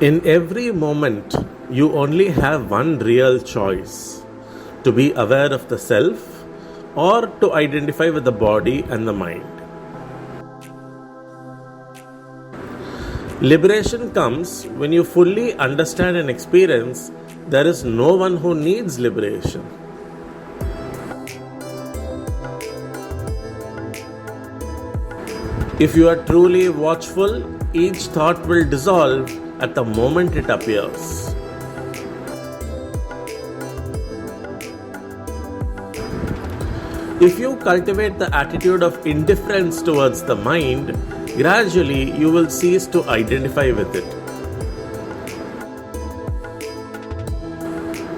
In every moment, you only have one real choice: to be aware of the self or to identify with the body and the mind. Liberation comes when you fully understand and experience there is no one who needs liberation. If you are truly watchful, each thought will dissolve at the moment it appears. If you cultivate the attitude of indifference towards the mind, gradually you will cease to identify with it.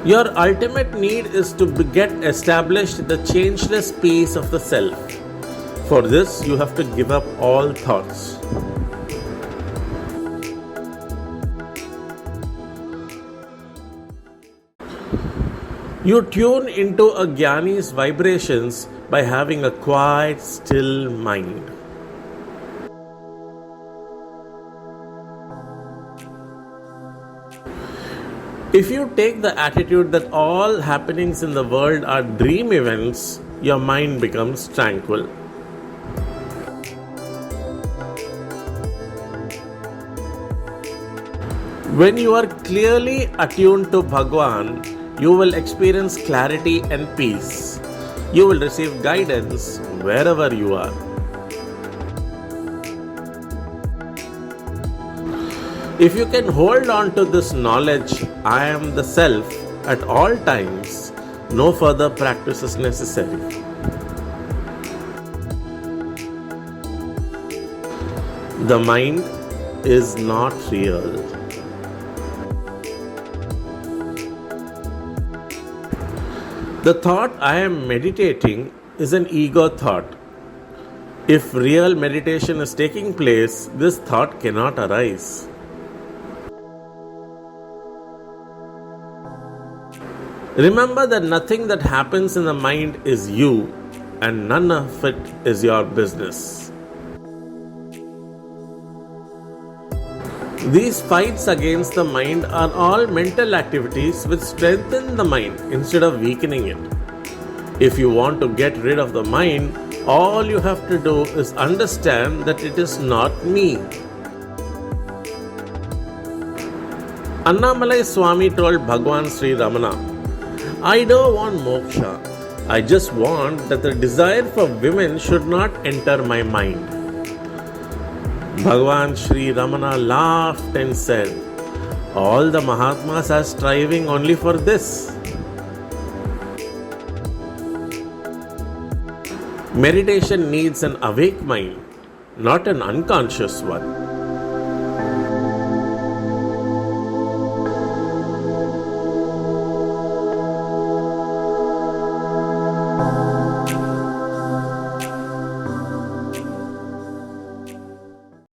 Your ultimate need is to get established the changeless peace of the self. For this, you have to give up all thoughts. You tune into a Jnani's vibrations by having a quiet, still mind. If you take the attitude that all happenings in the world are dream events, your mind becomes tranquil. When you are clearly attuned to Bhagavan, you will experience clarity and peace. You will receive guidance wherever you are. If you can hold on to this knowledge, I am the self, at all times, no further practice is necessary. The mind is not real. The thought I am meditating is an ego thought. If real meditation is taking place, this thought cannot arise. Remember that nothing that happens in the mind is you, and none of it is your business. These fights against the mind are all mental activities which strengthen the mind instead of weakening it. If you want to get rid of the mind, all you have to do is understand that it is not me. Annamalai Swami told Bhagavan Sri Ramana, I don't want moksha. I just want that the desire for women should not enter my mind. Bhagavan Sri Ramana laughed and said, all the Mahatmas are striving only for this. Meditation needs an awake mind, not an unconscious one.